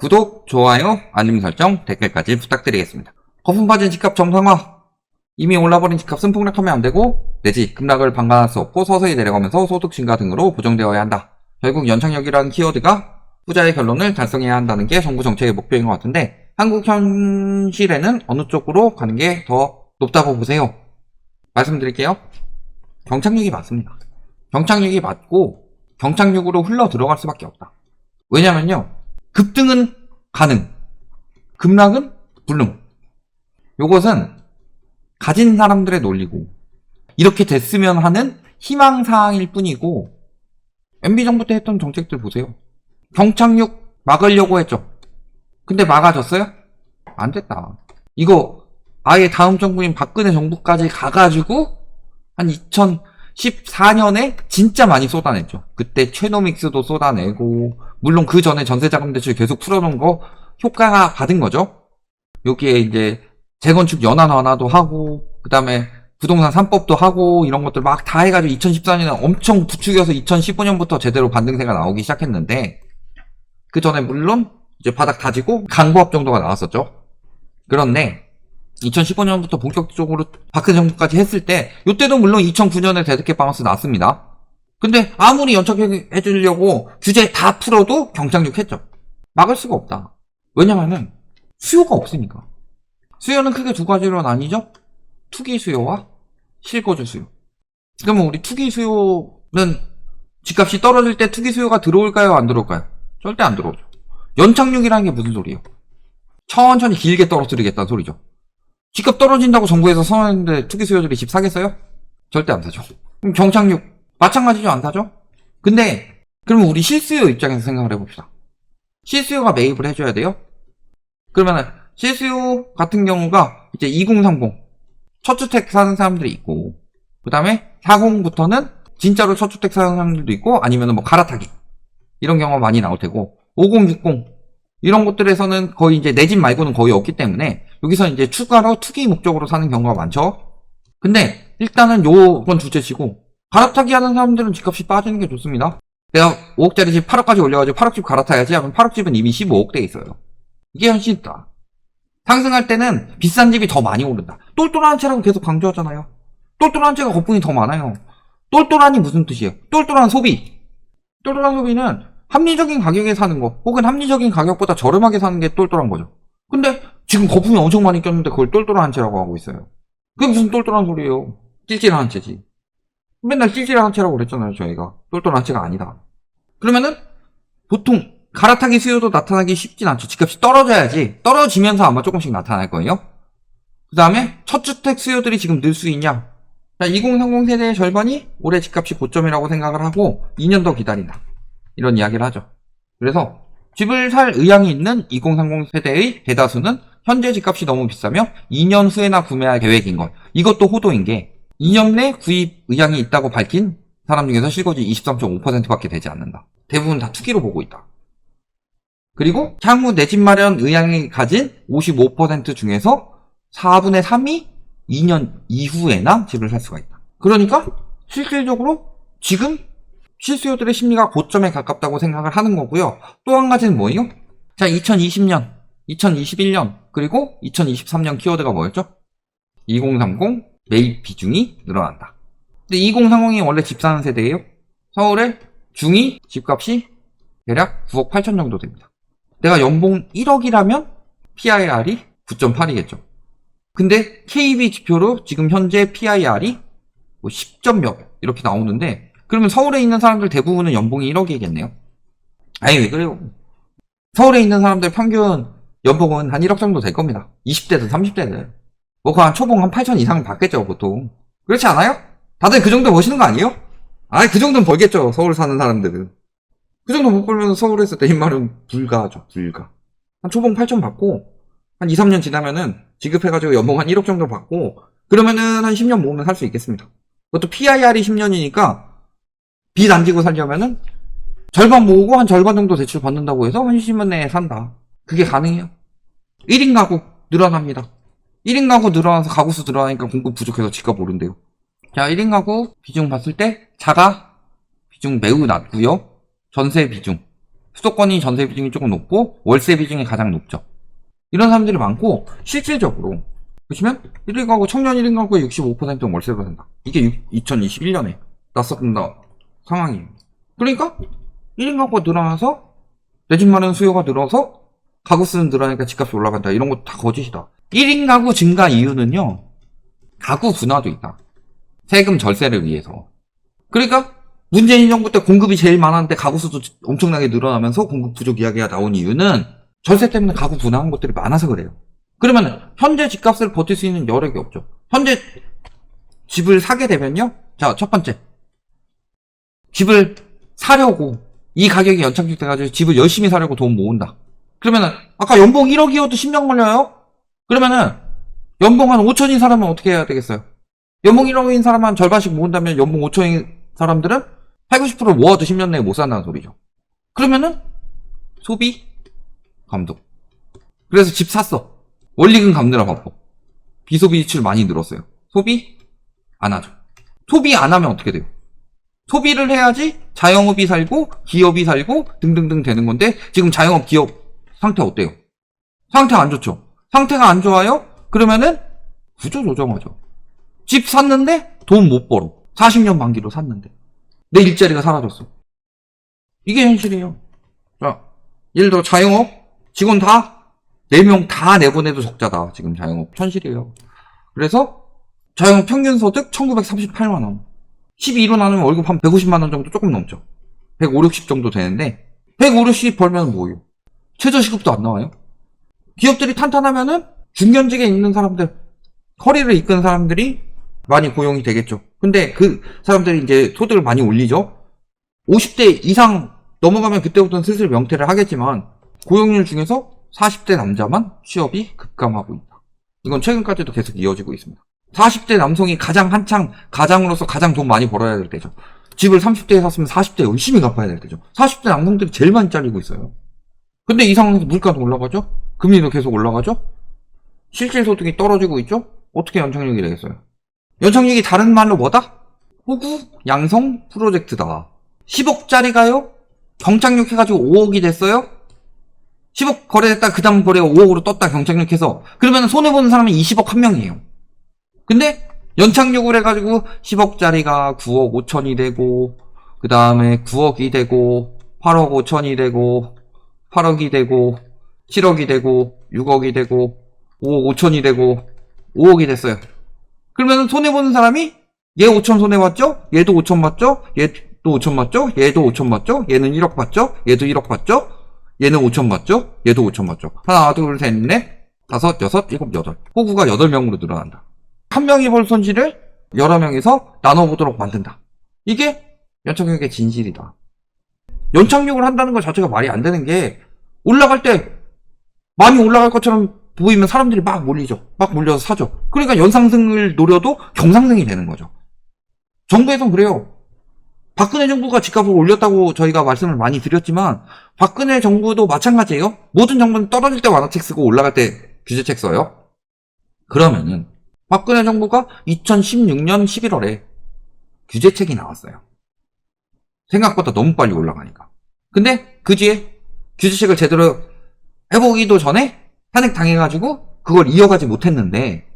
구독, 좋아요, 알림 설정, 댓글까지 부탁드리겠습니다. 거품 빠진 집값 정상화. 이미 올라버린 집값은 폭락하면 안되고 내지 급락을 방관할 수 없고 서서히 내려가면서 소득 증가 등으로 보정되어야 한다. 결국 연착륙이라는 키워드가 후자의 결론을 달성해야 한다는 게 정부 정책의 목표인 것 같은데 한국 현실에는 어느 쪽으로 가는 게 더 높다고 보세요? 말씀드릴게요. 경착륙이 맞습니다. 경착륙이 맞고 경착륙으로 흘러 들어갈 수밖에 없다. 왜냐면요, 급등은 가능, 급락은 불능. 요것은 가진 사람들의 논리고 이렇게 됐으면 하는 희망사항일 뿐이고, MB정부 때 했던 정책들 보세요. 경착륙 막으려고 했죠. 근데 막아졌어요? 안 됐다. 이거 아예 다음 정부인 박근혜 정부까지 가가지고 한 2014년에 진짜 많이 쏟아냈죠. 그때 최노믹스도 쏟아내고, 물론 그 전에 전세자금 대출 계속 풀어놓은 거 효과가 받은 거죠. 여기에 이제 재건축 연한 완화도 하고, 그 다음에 부동산 3법도 하고, 이런 것들 막 다 해가지고 2014년에 엄청 부추겨서 2015년부터 제대로 반등세가 나오기 시작했는데, 그 전에 물론 이제 바닥 다지고 강보합 정도가 나왔었죠. 그런데 2015년부터 본격적으로 박근혜 정부까지 했을 때, 이때도 물론 2009년에 데드캣 바운스 났습니다. 근데 아무리 연착해주려고 규제 다 풀어도 경착륙 했죠. 막을 수가 없다. 왜냐면은 수요가 없으니까. 수요는 크게 두 가지로 나뉘죠. 투기 수요와 실거주 수요. 그러면 우리 투기 수요는 집값이 떨어질 때 투기 수요가 들어올까요, 안 들어올까요? 절대 안 들어오죠. 연착륙이라는 게 무슨 소리예요? 천천히 길게 떨어뜨리겠다는 소리죠. 집값 떨어진다고 정부에서 선언했는데 투기 수요들이 집 사겠어요? 절대 안 사죠. 그럼 경착륙 마찬가지죠, 안 사죠? 근데 그러면 우리 실수요 입장에서 생각을 해봅시다. 실수요가 매입을 해줘야 돼요? 그러면은 실수요 같은 경우가 이제 2030 첫 주택 사는 사람들이 있고, 그 다음에 40부터는 진짜로 첫 주택 사는 사람들도 있고, 아니면은 뭐 갈아타기 이런 경우가 많이 나올 테고, 5060 이런 곳들에서는 거의 이제 내 집 말고는 거의 없기 때문에 여기서 이제 추가로 투기 목적으로 사는 경우가 많죠. 근데 일단은 요건 둘째치고, 갈아타기 하는 사람들은 집값이 빠지는 게 좋습니다. 내가 5억짜리 집 8억까지 올려가지고 8억 집 갈아타야지 하면 8억 집은 이미 15억대에 있어요. 이게 현실이다. 상승할 때는 비싼 집이 더 많이 오른다. 똘똘한 채라고 계속 강조하잖아요. 똘똘한 채가 거품이 더 많아요. 똘똘한이 무슨 뜻이에요? 똘똘한 소비. 똘똘한 소비는 합리적인 가격에 사는 거, 혹은 합리적인 가격보다 저렴하게 사는 게 똘똘한 거죠. 근데 지금 거품이 엄청 많이 꼈는데 그걸 똘똘한 채라고 하고 있어요. 그게 무슨 똘똘한 소리예요? 찔찔한 채지. 맨날 찔찔한 채라고 그랬잖아요, 저희가. 똘똘한 채가 아니다. 그러면은 보통 갈아타기 수요도 나타나기 쉽진 않죠. 집값이 떨어져야지. 떨어지면서 아마 조금씩 나타날 거예요. 그 다음에 첫 주택 수요들이 지금 늘 수 있냐? 2030 세대의 절반이 올해 집값이 고점이라고 생각을 하고 2년 더 기다린다, 이런 이야기를 하죠. 그래서 집을 살 의향이 있는 2030 세대의 대다수는 현재 집값이 너무 비싸며 2년 후에나 구매할 계획인 것. 이것도 호도인 게 2년 내 구입 의향이 있다고 밝힌 사람 중에서 실거주 23.5%밖에 되지 않는다. 대부분 다 투기로 보고 있다. 그리고 향후 내 집 마련 의향이 가진 55% 중에서 4분의 3이 2년 이후에나 집을 살 수가 있다. 그러니까 실질적으로 지금 실수요들의 심리가 고점에 가깝다고 생각을 하는 거고요. 또 한 가지는 뭐예요? 자, 2020년, 2021년, 그리고 2023년 키워드가 뭐였죠? 2030 매입 비중이 늘어난다. 근데 2030이 원래 집 사는 세대예요. 서울의 중위 집값이 대략 9억 8천 정도 됩니다. 내가 연봉 1억이라면 PIR이 9.8이겠죠. 근데 KB 지표로 지금 현재 PIR이 뭐 10점 몇 이렇게 나오는데, 그러면 서울에 있는 사람들 대부분은 연봉이 1억이겠네요. 아니, 왜 그래요? 서울에 있는 사람들 평균 연봉은 한 1억 정도 될 겁니다. 20대든 30대든. 뭐, 한 초봉 한 8천 이상 받겠죠, 보통. 그렇지 않아요? 다들 그 정도 버시는 거 아니에요? 아니, 그 정도는 벌겠죠, 서울 사는 사람들은. 그 정도 못 벌면 서울에서 내집 마련 불가하죠, 불가. 한 초봉 8천 받고, 한 2, 3년 지나면은 지급해가지고 연봉 한 1억 정도 받고, 그러면은 한 10년 모으면 살 수 있겠습니다. 그것도 PIR이 10년이니까, 빚 안 지고 살려면은 절반 모으고 한 절반 정도 대출 받는다고 해서 한 10년 내에 산다. 그게 가능해요. 1인 가구 늘어납니다. 1인 가구 늘어나서 가구수 늘어나니까 공급 부족해서 집값 오른대요. 자, 1인 가구 비중 봤을 때 자가 비중 매우 낮고요. 전세 비중 수도권이 전세 비중이 조금 높고 월세 비중이 가장 높죠. 이런 사람들이 많고 실질적으로 보시면 1인 가구 청년 1인 가구의 65%는 월세로 산다. 이게 2021년에 났었던 상황이에요. 그러니까 1인 가구가 늘어나서 내 집 마련 수요가 늘어서 가구 수는 늘어나니까 집값이 올라간다. 이런 거 다 거짓이다. 1인 가구 증가 이유는요. 가구 분화도 있다. 세금 절세를 위해서. 그러니까 문재인 정부 때 공급이 제일 많았는데 가구 수도 엄청나게 늘어나면서 공급 부족 이야기가 나온 이유는 절세 때문에 가구 분화한 것들이 많아서 그래요. 그러면 현재 집값을 버틸 수 있는 여력이 없죠. 현재 집을 사게 되면요. 자, 첫 번째. 집을 사려고 이 가격이 연착륙 돼가지고 집을 열심히 사려고 돈 모은다. 그러면은 아까 연봉 1억이어도 10년 걸려요? 그러면은 연봉 한 5천인 사람은 어떻게 해야 되겠어요? 연봉 1억인 사람 한 절반씩 모은다면 연봉 5천인 사람들은 80, 90% 모아도 10년 내에 못 산다는 소리죠. 그러면은 소비 감독. 그래서 집 샀어. 원리금 갚느라 바빠. 비소비 지출 많이 늘었어요. 소비 안 하죠. 소비 안 하면 어떻게 돼요? 소비를 해야지 자영업이 살고 기업이 살고 등등등 되는 건데 지금 자영업 기업 상태 어때요? 상태 안 좋죠. 상태가 안 좋아요? 그러면은 구조조정하죠. 집 샀는데 돈 못 벌어. 40년 만기로 샀는데 내 일자리가 사라졌어. 이게 현실이에요. 자, 예를 들어 자영업 직원 다 4명 다 내보내도 적자다. 지금 자영업 현실이에요. 그래서 자영업 평균 소득 1938만원 12로 나누면 월급 한 150만원 정도 조금 넘죠. 150, 60 정도 되는데 150, 60 벌면 뭐예요? 최저시급도 안 나와요. 기업들이 탄탄하면은 중견직에 있는 사람들, 커리를 이끄는 사람들이 많이 고용이 되겠죠. 근데 그 사람들이 이제 소득을 많이 올리죠. 50대 이상 넘어가면 그때부터는 슬슬 명퇴를 하겠지만 고용률 중에서 40대 남자만 취업이 급감하고 있다. 이건 최근까지도 계속 이어지고 있습니다. 40대 남성이 가장 한창 가장으로서 가장 돈 많이 벌어야 될 때죠. 집을 30대에 샀으면 40대 열심히 갚아야 될 때죠. 40대 남성들이 제일 많이 잘리고 있어요. 근데 이 상황에서 물가도 올라가죠? 금리도 계속 올라가죠? 실질 소득이 떨어지고 있죠? 어떻게 연착륙이 되겠어요? 연착륙이 다른 말로 뭐다? 호구 양성 프로젝트다. 10억짜리가요? 경착륙해가지고 5억이 됐어요? 10억 거래됐다 그 다음 거래가 5억으로 떴다 경착륙해서 그러면 손해보는 사람이 20억 한 명이에요. 근데 연착륙을 해가지고 10억짜리가 9억 5천이 되고 그 다음에 9억이 되고 8억 5천이 되고 8억이 되고 7억이 되고 6억이 되고 5억 5천이 되고 5억이 됐어요. 그러면 손해보는 사람이 얘 5천 손해봤죠? 얘도 5천 맞죠? 얘도 5천 맞죠? 얘도 5천 맞죠? 얘는 1억 받죠? 얘도 1억 받죠? 얘는 5천 맞죠? 얘도 5천 맞죠? 하나 둘 셋 넷 다섯 여섯 일곱 여덟 호구가 8명으로 늘어난다. 한 명이 벌 손실을 여러 명이서 나눠보도록 만든다. 이게 연착륙의 진실이다. 연착륙을 한다는 것 자체가 말이 안 되는 게 올라갈 때 많이 올라갈 것처럼 보이면 사람들이 막 몰리죠. 막 몰려서 사죠. 그러니까 연상승을 노려도 경상승이 되는 거죠. 정부에선 그래요. 박근혜 정부가 집값을 올렸다고 저희가 말씀을 많이 드렸지만 박근혜 정부도 마찬가지예요. 모든 정부는 떨어질 때 완화책 쓰고 올라갈 때 규제책 써요. 그러면은 박근혜 정부가 2016년 11월에 규제책이 나왔어요. 생각보다 너무 빨리 올라가니까. 근데 그 뒤에 규제책을 제대로 해보기도 전에 탄핵 당해가지고 그걸 이어가지 못했는데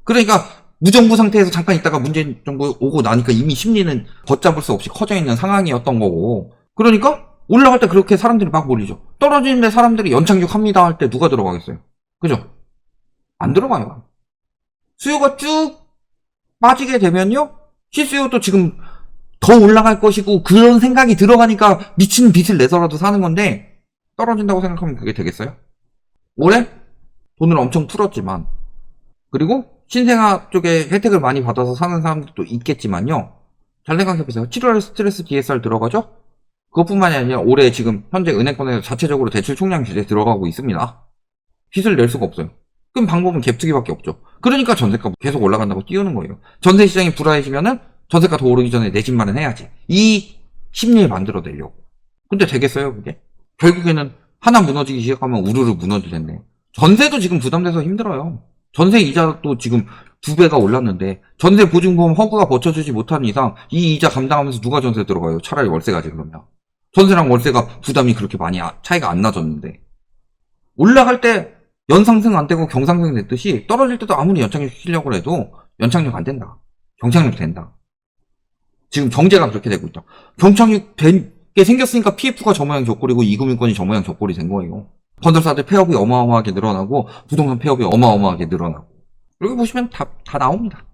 그러니까 무정부 상태에서 잠깐 있다가 문재인 정부 오고 나니까 이미 심리는 걷잡을 수 없이 커져 있는 상황이었던 거고 그러니까 올라갈 때 그렇게 사람들이 막 몰리죠. 떨어지는데 사람들이 연착륙 합니다 할 때 누가 들어가겠어요? 그죠? 안 들어가요. 수요가 쭉 빠지게 되면요 실수요도 지금 더 올라갈 것이고 그런 생각이 들어가니까 미친 빚을 내서라도 사는 건데 떨어진다고 생각하면 그게 되겠어요? 올해 돈을 엄청 풀었지만 그리고 신생아 쪽에 혜택을 많이 받아서 사는 사람들도 있겠지만요. 잘 생각해보세요. 7월에 스트레스 DSR 들어가죠? 그것뿐만이 아니라 올해 지금 현재 은행권에서 자체적으로 대출 총량 규제에 들어가고 있습니다. 빚을 낼 수가 없어요. 그럼 방법은 갭투기밖에 없죠. 그러니까 전세가 계속 올라간다고 띄우는 거예요. 전세 시장이 불안해지면은 전세가 더 오르기 전에 내 집 마련해야지. 이 심리를 만들어내려고. 근데 되겠어요, 그게? 결국에는 하나 무너지기 시작하면 우르르 무너지겠네. 전세도 지금 부담돼서 힘들어요. 전세 이자도 지금 2배가 올랐는데 전세 보증보험 허구가 버텨주지 못하는 이상 이 이자 감당하면서 누가 전세 들어가요? 차라리 월세 가지 그러면. 전세랑 월세가 부담이 그렇게 많이 차이가 안 나졌는데, 올라갈 때 연상승 안 되고 경상승 됐듯이 떨어질 때도 아무리 연착륙 시키려고 해도 연착륙 안 된다. 경착륙 된다. 지금 정제가 그렇게 되고 있다. 경착륙 된 게 생겼으니까 PF가 저 모양 저 꼴이고 이금융권이 저 모양 저 꼴이 된 거예요. 건설사들 폐업이 어마어마하게 늘어나고 부동산 폐업이 어마어마하게 늘어나고, 여기 보시면 다 나옵니다.